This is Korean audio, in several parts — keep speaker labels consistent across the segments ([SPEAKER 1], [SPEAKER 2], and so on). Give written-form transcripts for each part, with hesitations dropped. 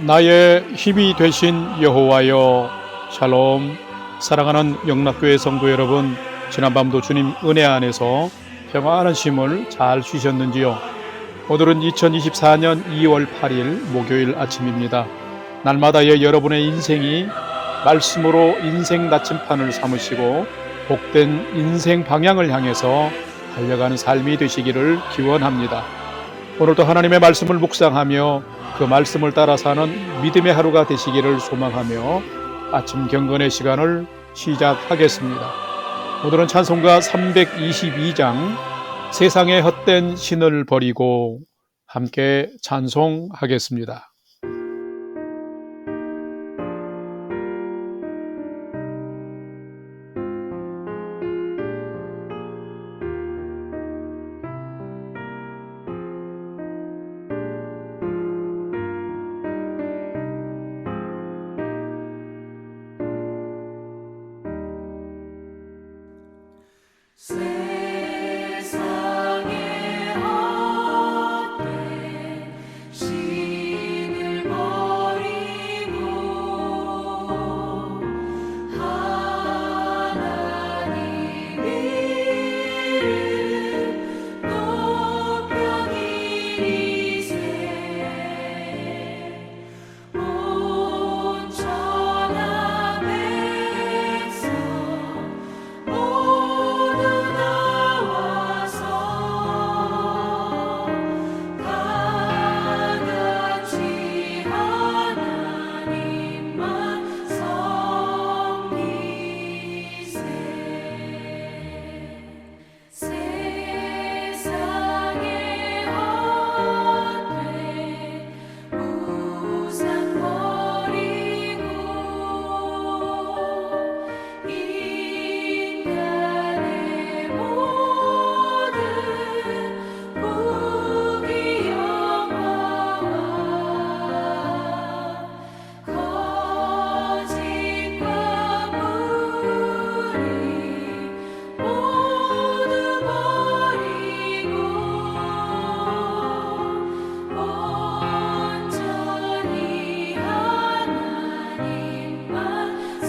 [SPEAKER 1] 나의 힘이 되신 여호와여, 샬롬. 사랑하는 영락교회 성도 여러분, 지난밤도 주님 은혜 안에서 평안한 쉼을 잘 쉬셨는지요? 오늘은 2024년 2월 8일 목요일 아침입니다. 날마다의 여러분의 인생이 말씀으로 인생 나침판을 삼으시고 복된 인생 방향을 향해서 달려가는 삶이 되시기를 기원합니다. 오늘도 하나님의 말씀을 묵상하며 그 말씀을 따라 사는 믿음의 하루가 되시기를 소망하며 아침 경건의 시간을 시작하겠습니다. 오늘은 찬송가 322장 세상의 헛된 신을 버리고 함께 찬송하겠습니다.
[SPEAKER 2] 세상의 헛된 신을 버리고 하나님 이름 높여 기리세. 온 천하 백성 모두 나와서 다 같이 하나님만 섬기세. 세상의 헛된 우상 버리고 인간의 모든 부귀영화와 거짓과 불의 모두 버리고 온전히 하나님만 섬기세.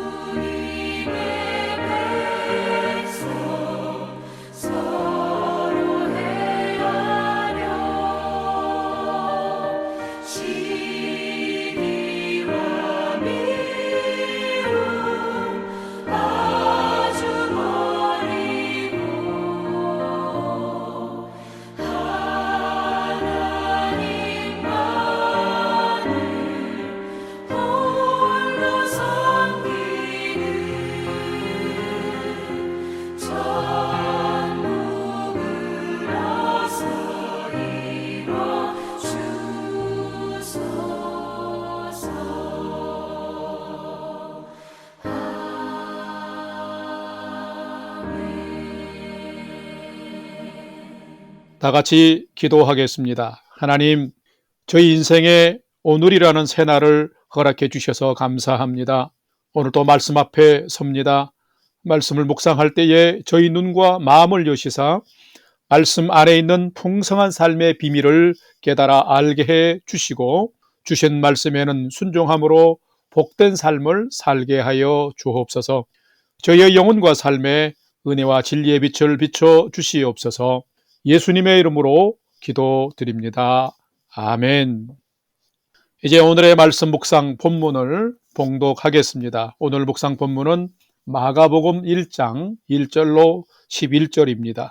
[SPEAKER 2] 주님의 백성 서로 헤아려 시기와 미움 아주 버리고 하나님만을 홀로 섬기는 천국을 어서 이뤄 주소서.
[SPEAKER 1] 다 같이 기도하겠습니다. 하나님, 저희 인생에 오늘이라는 새날을 허락해 주셔서 감사합니다. 오늘도 말씀 앞에 섭니다. 말씀을 묵상할 때에 저희 눈과 마음을 여시사 말씀 안에 있는 풍성한 삶의 비밀을 깨달아 알게 해 주시고 주신 말씀에는 순종함으로 복된 삶을 살게 하여 주옵소서. 저희의 영혼과 삶에 은혜와 진리의 빛을 비춰 주시옵소서. 예수님의 이름으로 기도드립니다. 아멘. 이제 오늘의 말씀 묵상 본문을 봉독하겠습니다. 오늘 묵상 본문은 마가복음 1장 1절로 11절입니다.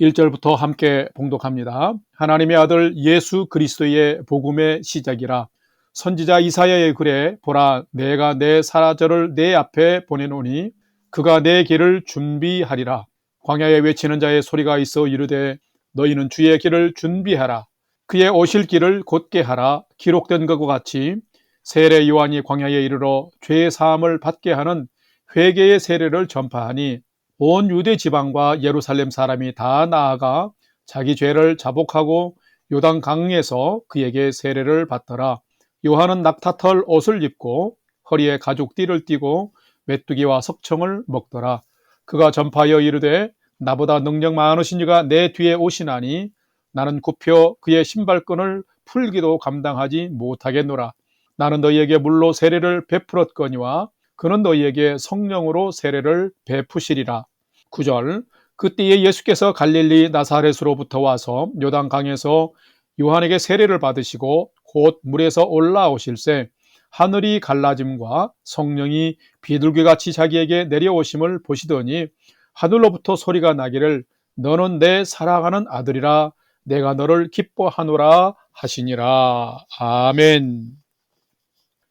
[SPEAKER 1] 1절부터 함께 봉독합니다. 하나님의 아들 예수 그리스도의 복음의 시작이라. 선지자 이사야의 글에 보라, 내가 내 사자를 내 앞에 보내노니 그가 내 길을 준비하리라. 광야에 외치는 자의 소리가 있어 이르되 너희는 주의 길을 준비하라. 그의 오실 길을 곧게 하라. 기록된 것과 같이 세례 요한이 광야에 이르러 죄 사함을 받게 하는 회개의 세례를 전파하니 온 유대 지방과 예루살렘 사람이 다 나아가 자기 죄를 자복하고 요단 강에서 그에게 세례를 받더라. 요한은 낙타털 옷을 입고 허리에 가죽띠를 띠고 메뚜기와 석청을 먹더라. 그가 전파하여 이르되 나보다 능력 많으신 이가 내 뒤에 오시나니 나는 굽혀 그의 신발끈을 풀기도 감당하지 못하겠노라. 나는 너희에게 물로 세례를 베풀었거니와 그는 너희에게 성령으로 세례를 베푸시리라. 9절. 그때에 예수께서 갈릴리 나사렛으로부터 와서 요단강에서 요한에게 세례를 받으시고 곧 물에서 올라오실새 하늘이 갈라짐과 성령이 비둘기같이 자기에게 내려오심을 보시더니 하늘로부터 소리가 나기를 너는 내 사랑하는 아들이라 내가 너를 기뻐하노라 하시니라. 아멘.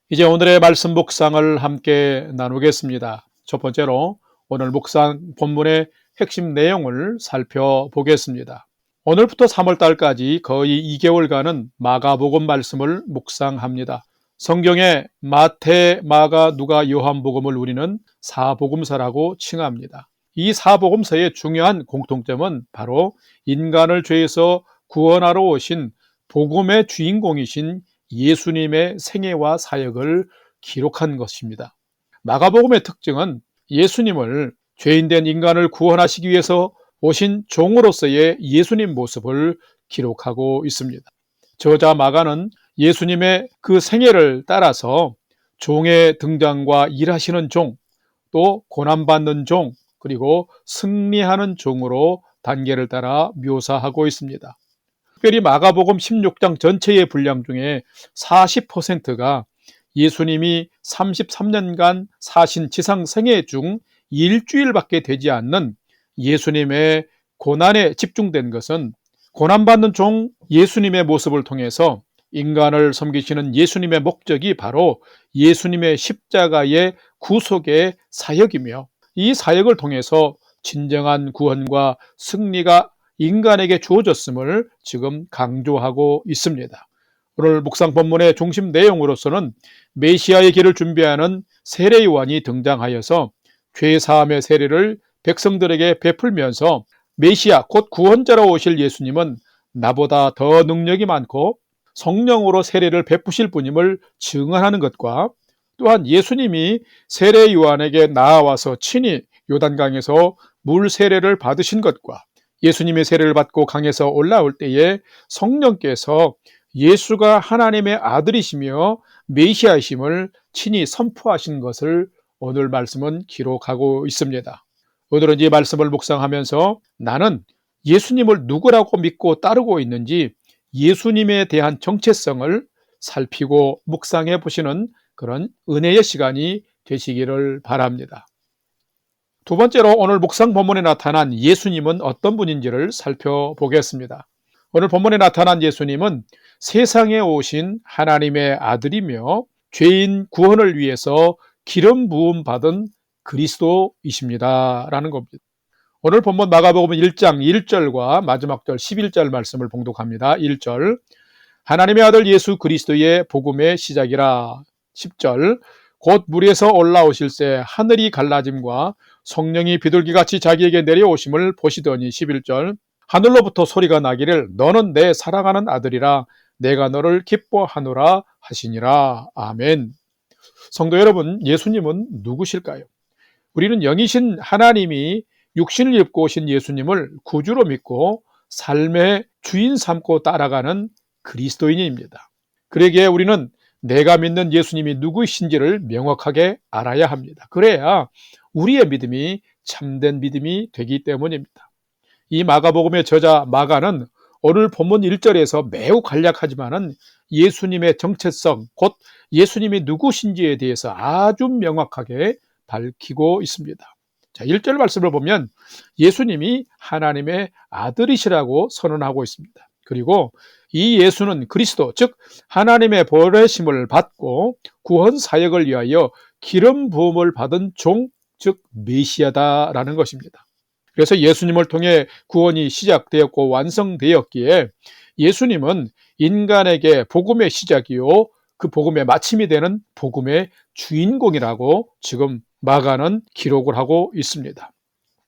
[SPEAKER 1] 이제 오늘의 말씀 묵상을 함께 나누겠습니다. 첫 번째로 오늘 묵상 본문의 핵심 내용을 살펴보겠습니다. 오늘부터 3월달까지 거의 2개월간은 마가복음 말씀을 묵상합니다. 성경에 마태, 마가, 누가, 요한복음을 우리는 사복음서라고 칭합니다. 이 사복음서의 중요한 공통점은 바로 인간을 죄에서 구원하러 오신 복음의 주인공이신 예수님의 생애와 사역을 기록한 것입니다. 마가복음의 특징은 예수님을 죄인된 인간을 구원하시기 위해서 오신 종으로서의 예수님 모습을 기록하고 있습니다. 저자 마가는 예수님의 그 생애를 따라서 종의 등장과 일하시는 종, 또 고난받는 종, 그리고 승리하는 종으로 단계를 따라 묘사하고 있습니다. 특별히 마가복음 16장 전체의 분량 중에 40%가 예수님이 33년간 사신 지상 생애 중 일주일밖에 되지 않는 예수님의 고난에 집중된 것은 고난받는 종 예수님의 모습을 통해서 인간을 섬기시는 예수님의 목적이 바로 예수님의 십자가의 구속의 사역이며 이 사역을 통해서 진정한 구원과 승리가 인간에게 주어졌음을 지금 강조하고 있습니다. 오늘 묵상 본문의 중심 내용으로서는 메시아의 길을 준비하는 세례 요한이 등장하여서 죄사함의 세례를 백성들에게 베풀면서 메시아 곧 구원자로 오실 예수님은 나보다 더 능력이 많고 성령으로 세례를 베푸실 분임을 증언하는 것과 또한 예수님이 세례 요한에게 나아와서 친히 요단강에서 물 세례를 받으신 것과 예수님의 세례를 받고 강에서 올라올 때에 성령께서 예수가 하나님의 아들이시며 메시아이심을 친히 선포하신 것을 오늘 말씀은 기록하고 있습니다. 오늘은 이 말씀을 묵상하면서 나는 예수님을 누구라고 믿고 따르고 있는지 예수님에 대한 정체성을 살피고 묵상해 보시는 그런 은혜의 시간이 되시기를 바랍니다. 두 번째로 오늘 묵상 본문에 나타난 예수님은 어떤 분인지를 살펴보겠습니다. 오늘 본문에 나타난 예수님은 세상에 오신 하나님의 아들이며 죄인 구원을 위해서 기름 부음 받은 그리스도이십니다 라는 겁니다. 오늘 본문 마가복음 1장 1절과 마지막 절 11절 말씀을 봉독합니다. 1절 하나님의 아들 예수 그리스도의 복음의 시작이라. 10절 곧 물에서 올라오실새 하늘이 갈라짐과 성령이 비둘기같이 자기에게 내려오심을 보시더니. 11절 하늘로부터 소리가 나기를 너는 내 사랑하는 아들이라 내가 너를 기뻐하노라 하시니라. 아멘. 성도 여러분, 예수님은 누구실까요? 우리는 영이신 하나님이 육신을 입고 오신 예수님을 구주로 믿고 삶의 주인 삼고 따라가는 그리스도인입니다. 그러기에 우리는 내가 믿는 예수님이 누구이신지를 명확하게 알아야 합니다. 그래야 우리의 믿음이 참된 믿음이 되기 때문입니다. 이 마가복음의 저자 마가는 오늘 본문 1절에서 매우 간략하지만은 예수님의 정체성, 곧 예수님이 누구신지에 대해서 아주 명확하게 밝히고 있습니다. 자, 1절 말씀을 보면 예수님이 하나님의 아들이시라고 선언하고 있습니다. 그리고 이 예수는 그리스도, 즉 하나님의 보내심을 받고 구원 사역을 위하여 기름 부음을 받은 종, 즉 메시아다라는 것입니다. 그래서 예수님을 통해 구원이 시작되었고 완성되었기에 예수님은 인간에게 복음의 시작이요 그 복음의 마침이 되는 복음의 주인공이라고 지금 마가는 기록을 하고 있습니다.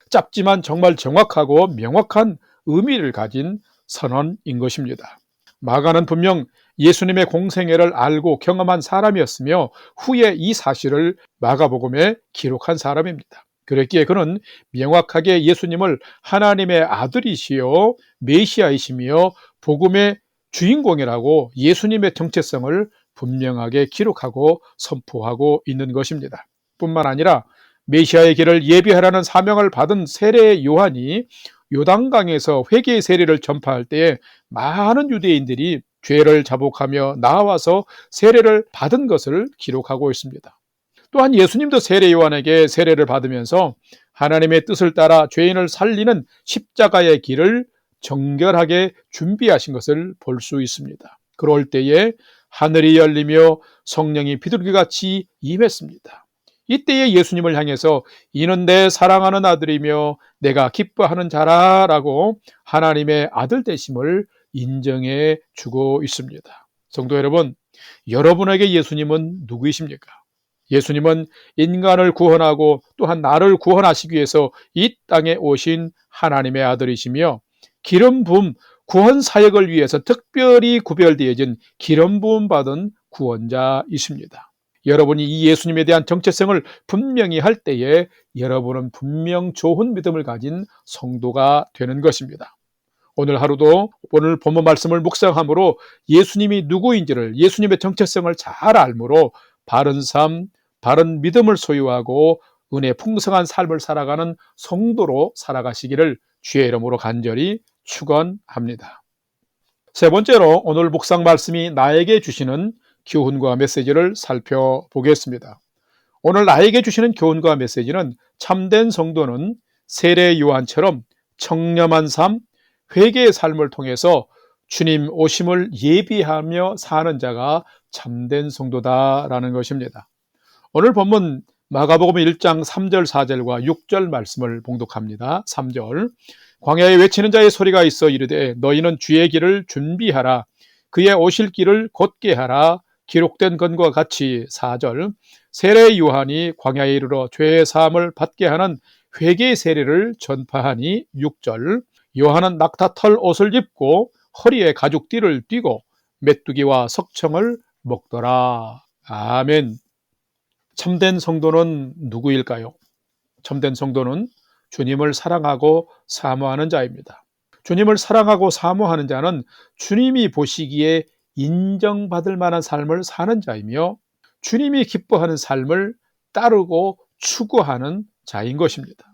[SPEAKER 1] 짧지만 정말 정확하고 명확한 의미를 가진 선언인 것입니다. 마가는 분명 예수님의 공생애를 알고 경험한 사람이었으며 후에 이 사실을 마가복음에 기록한 사람입니다. 그랬기에 그는 명확하게 예수님을 하나님의 아들이시요 메시아이시며 복음의 주인공이라고 예수님의 정체성을 분명하게 기록하고 선포하고 있는 것입니다. 뿐만 아니라 메시아의 길을 예비하라는 사명을 받은 세례 요한이 요단강에서 회개의 세례를 전파할 때에 많은 유대인들이 죄를 자복하며 나와서 세례를 받은 것을 기록하고 있습니다. 또한 예수님도 세례 요한에게 세례를 받으면서 하나님의 뜻을 따라 죄인을 살리는 십자가의 길을 정결하게 준비하신 것을 볼 수 있습니다. 그럴 때에 하늘이 열리며 성령이 비둘기같이 임했습니다. 이때에 예수님을 향해서 이는 내 사랑하는 아들이며 내가 기뻐하는 자라 라고 하나님의 아들 되심을 인정해 주고 있습니다. 성도 여러분, 여러분에게 예수님은 누구이십니까? 예수님은 인간을 구원하고 또한 나를 구원하시기 위해서 이 땅에 오신 하나님의 아들이시며 기름 부음 구원 사역을 위해서 특별히 구별되어진 기름 부음 받은 구원자이십니다. 여러분이 이 예수님에 대한 정체성을 분명히 할 때에 여러분은 분명 좋은 믿음을 가진 성도가 되는 것입니다. 오늘 하루도 오늘 본문 말씀을 묵상함으로 예수님이 누구인지를 예수님의 정체성을 잘 알므로 바른 삶, 바른 믿음을 소유하고 은혜 풍성한 삶을 살아가는 성도로 살아가시기를 주의 이름으로 간절히 축원합니다. 세 번째로 오늘 묵상 말씀이 나에게 주시는 교훈과 메시지를 살펴보겠습니다. 오늘 나에게 주시는 교훈과 메시지는 참된 성도는 세례 요한처럼 청렴한 삶, 회개의 삶을 통해서 주님 오심을 예비하며 사는 자가 참된 성도다라는 것입니다. 오늘 본문 마가복음 1장 3절 4절과 6절 말씀을 봉독합니다. 3절 광야에 외치는 자의 소리가 있어 이르되 너희는 주의 길을 준비하라 그의 오실 길을 곧게 하라 기록된 것과 같이 4절 세례 요한이 광야에 이르러 죄의 사함을 받게 하는 회개의 세례를 전파하니 6절 요한은 낙타털 옷을 입고 허리에 가죽띠를 띠고 메뚜기와 석청을 먹더라. 아멘. 참된 성도는 누구일까요? 참된 성도는 주님을 사랑하고 사모하는 자입니다. 주님을 사랑하고 사모하는 자는 주님이 보시기에 인정받을 만한 삶을 사는 자이며 주님이 기뻐하는 삶을 따르고 추구하는 자인 것입니다.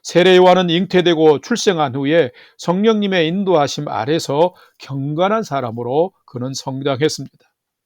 [SPEAKER 1] 세례 요한은 잉태되고 출생한 후에 성령님의 인도하심 아래서 경건한 사람으로 그는 성장했습니다.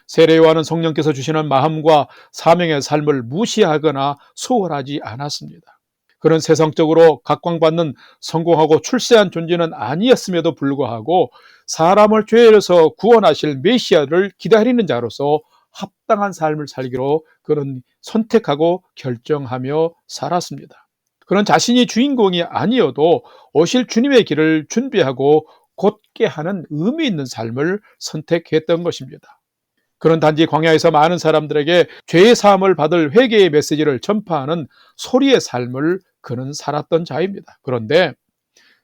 [SPEAKER 1] 세례 요한은 성령께서 주시는 마음과 사명의 삶을 무시하거나 소홀하지 않았습니다. 그는 세상적으로 각광받는 성공하고 출세한 존재는 아니었음에도 불구하고 사람을 죄에서 구원하실 메시아를 기다리는 자로서 합당한 삶을 살기로 그는 선택하고 결정하며 살았습니다. 그는 자신이 주인공이 아니어도 오실 주님의 길을 준비하고 곧게 하는 의미 있는 삶을 선택했던 것입니다. 그는 단지 광야에서 많은 사람들에게 죄의 사함을 받을 회개의 메시지를 전파하는 소리의 삶을 그는 살았던 자입니다. 그런데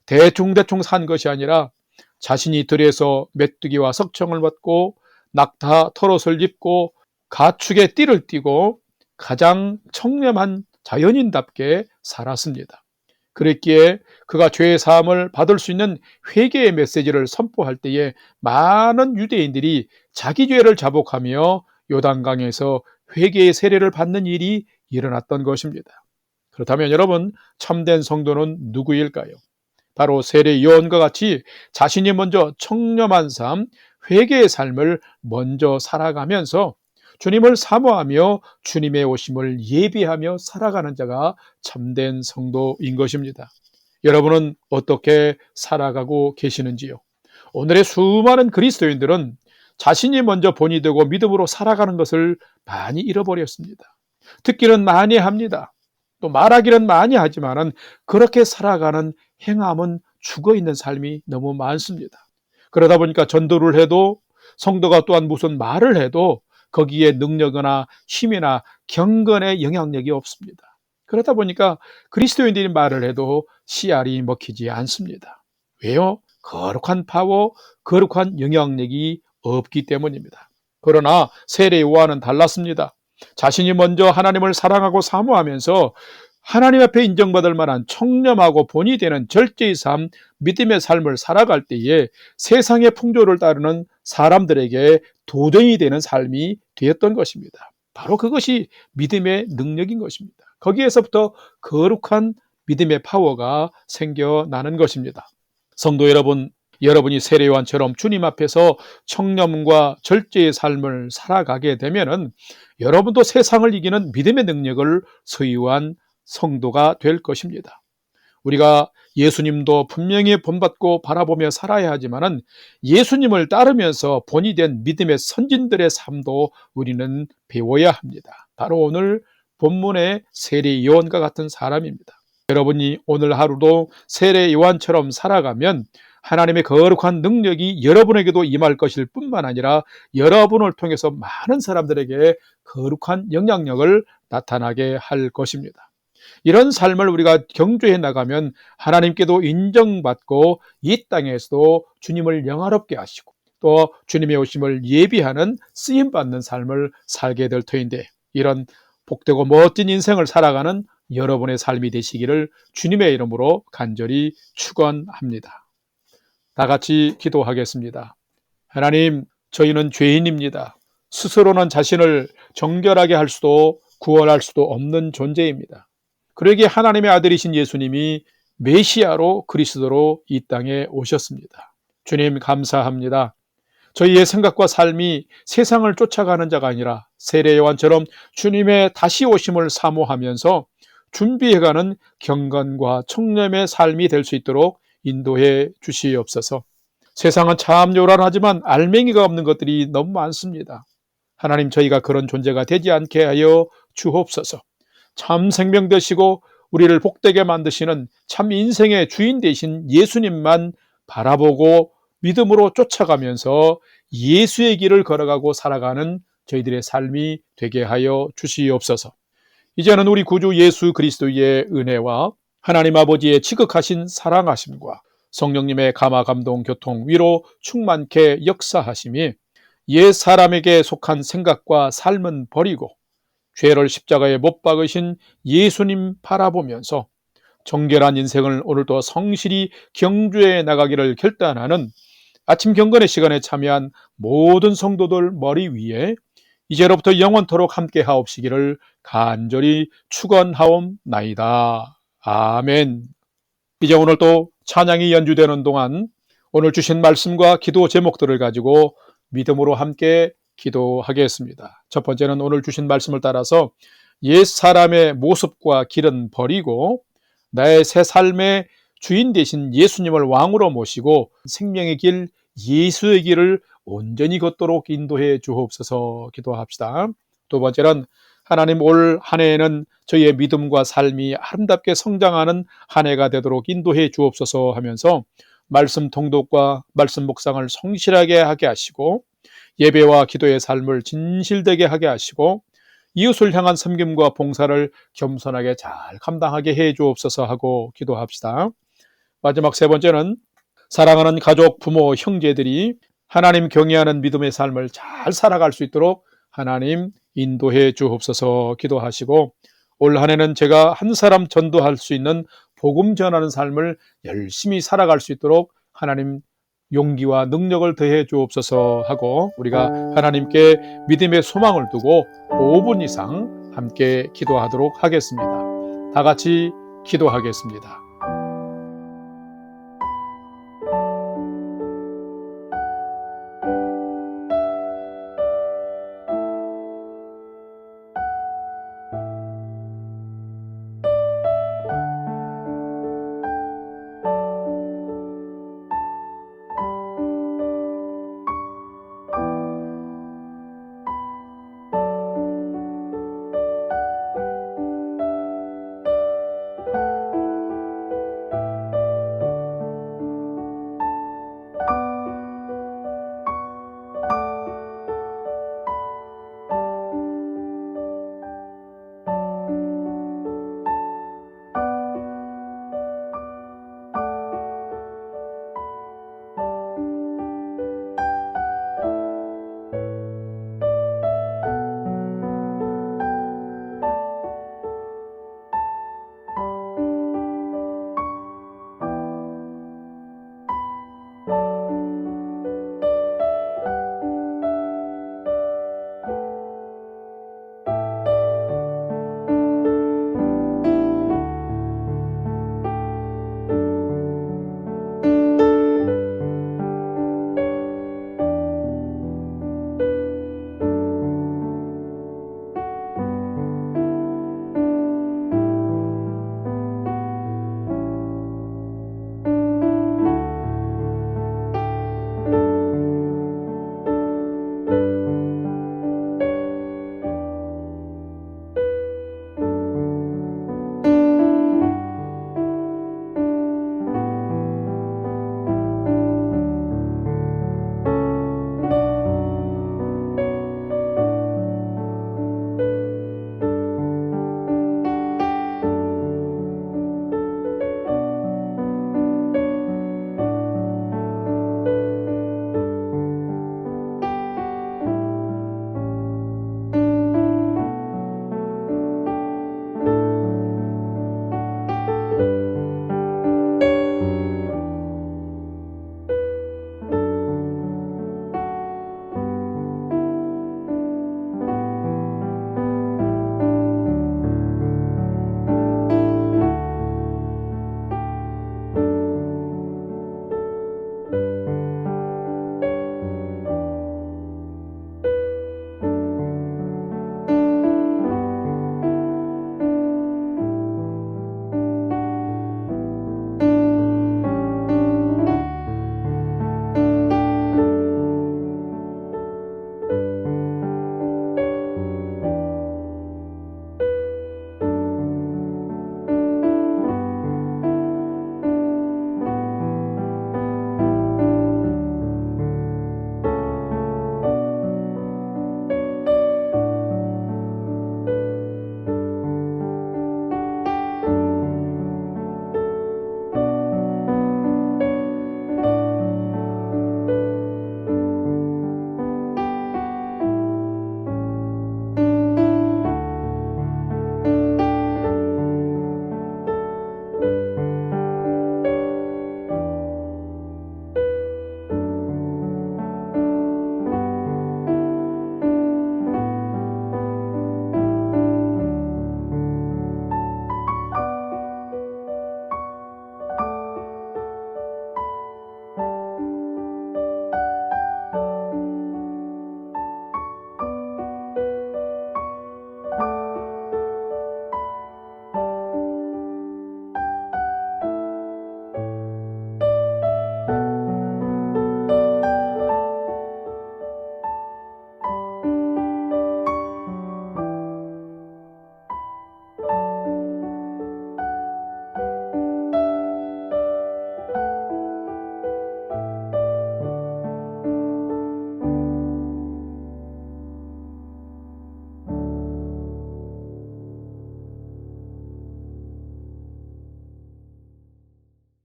[SPEAKER 1] 대충 산 것이 아니라 자신이 들에서 메뚜기와 석청을 받고 낙타 털옷을 입고 가축의 띠를 띠고 가장 청렴한 자연인답게 살았습니다. 그랬기에 그가 죄의 사함을 받을 수 있는 회개의 메시지를 선포할 때에 많은 유대인들이 자기 죄를 자복하며 요단강에서 회개의 세례를 받는 일이 일어났던 것입니다. 그렇다면 여러분, 참된 성도는 누구일까요? 바로 세례 요한과 같이 자신이 먼저 청렴한 삶, 회개의 삶을 먼저 살아가면서 주님을 사모하며 주님의 오심을 예비하며 살아가는 자가 참된 성도인 것입니다. 여러분은 어떻게 살아가고 계시는지요? 오늘의 수많은 그리스도인들은 자신이 먼저 본이 되고 믿음으로 살아가는 것을 많이 잃어버렸습니다. 듣기는 많이 합니다. 또 말하기는 많이 하지만은 그렇게 살아가는 행함은 죽어있는 삶이 너무 많습니다. 그러다 보니까 전도를 해도 성도가 또한 무슨 말을 해도 거기에 능력이나 힘이나 경건의 영향력이 없습니다. 그러다 보니까 그리스도인들이 말을 해도 씨알이 먹히지 않습니다. 왜요? 거룩한 파워, 거룩한 영향력이 없기 때문입니다. 그러나 세례 요한은 달랐습니다. 자신이 먼저 하나님을 사랑하고 사모하면서 하나님 앞에 인정받을 만한 청렴하고 본이 되는 절제의 삶, 믿음의 삶을 살아갈 때에 세상의 풍조를 따르는 사람들에게 도전이 되는 삶이 되었던 것입니다. 바로 그것이 믿음의 능력인 것입니다. 거기에서부터 거룩한 믿음의 파워가 생겨나는 것입니다. 성도 여러분, 여러분이 세례 요한처럼 주님 앞에서 청렴과 절제의 삶을 살아가게 되면은 여러분도 세상을 이기는 믿음의 능력을 소유한 성도가 될 것입니다. 우리가 예수님도 분명히 본받고 바라보며 살아야 하지만은 예수님을 따르면서 본이 된 믿음의 선진들의 삶도 우리는 배워야 합니다. 바로 오늘 본문의 세례 요한과 같은 사람입니다. 여러분이 오늘 하루도 세례 요한처럼 살아가면 하나님의 거룩한 능력이 여러분에게도 임할 것일 뿐만 아니라 여러분을 통해서 많은 사람들에게 거룩한 영향력을 나타나게 할 것입니다. 이런 삶을 우리가 경주해 나가면 하나님께도 인정받고 이 땅에서도 주님을 영화롭게 하시고 또 주님의 오심을 예비하는 쓰임받는 삶을 살게 될 터인데, 이런 복되고 멋진 인생을 살아가는 여러분의 삶이 되시기를 주님의 이름으로 간절히 축원합니다. 다 같이 기도하겠습니다. 하나님, 저희는 죄인입니다. 스스로는 자신을 정결하게 할 수도 구원할 수도 없는 존재입니다. 그러기에 하나님의 아들이신 예수님이 메시아로 그리스도로 이 땅에 오셨습니다. 주님 감사합니다. 저희의 생각과 삶이 세상을 쫓아가는 자가 아니라 세례 요한처럼 주님의 다시 오심을 사모하면서 준비해가는 경건과 청렴의 삶이 될 수 있도록 인도해 주시옵소서. 세상은 참 요란하지만 알맹이가 없는 것들이 너무 많습니다. 하나님, 저희가 그런 존재가 되지 않게 하여 주옵소서. 참 생명 되시고 우리를 복되게 만드시는 참 인생의 주인 되신 예수님만 바라보고 믿음으로 쫓아가면서 예수의 길을 걸어가고 살아가는 저희들의 삶이 되게 하여 주시옵소서. 이제는 우리 구주 예수 그리스도의 은혜와 하나님 아버지의 지극하신 사랑하심과 성령님의 감화 감동 교통 위로 충만케 역사하심이 옛 사람에게 속한 생각과 삶은 버리고 죄를 십자가에 못 박으신 예수님 바라보면서 정결한 인생을 오늘도 성실히 경주해 나가기를 결단하는 아침 경건의 시간에 참여한 모든 성도들 머리 위에 이제로부터 영원토록 함께 하옵시기를 간절히 축원하옵나이다. 아멘. 이제 오늘 또 찬양이 연주되는 동안 오늘 주신 말씀과 기도 제목들을 가지고 믿음으로 함께 기도하겠습니다. 첫 번째는 오늘 주신 말씀을 따라서 옛 사람의 모습과 길은 버리고 나의 새 삶의 주인 되신 예수님을 왕으로 모시고 생명의 길, 예수의 길을 온전히 걷도록 인도해 주옵소서 기도합시다. 두 번째는 하나님, 올 한 해에는 저희의 믿음과 삶이 아름답게 성장하는 한 해가 되도록 인도해 주옵소서 하면서 말씀 통독과 말씀 묵상을 성실하게 하게 하시고 예배와 기도의 삶을 진실되게 하게 하시고 이웃을 향한 섬김과 봉사를 겸손하게 잘 감당하게 해 주옵소서 하고 기도합시다. 마지막 세 번째는 사랑하는 가족, 부모, 형제들이 하나님 경외하는 믿음의 삶을 잘 살아갈 수 있도록 하나님 인도해 주옵소서 기도하시고, 올 한 해는 제가 한 사람 전도할 수 있는 복음 전하는 삶을 열심히 살아갈 수 있도록 하나님 용기와 능력을 더해 주옵소서 하고, 우리가 하나님께 믿음의 소망을 두고 5분 이상 함께 기도하도록 하겠습니다. 다 같이 기도하겠습니다.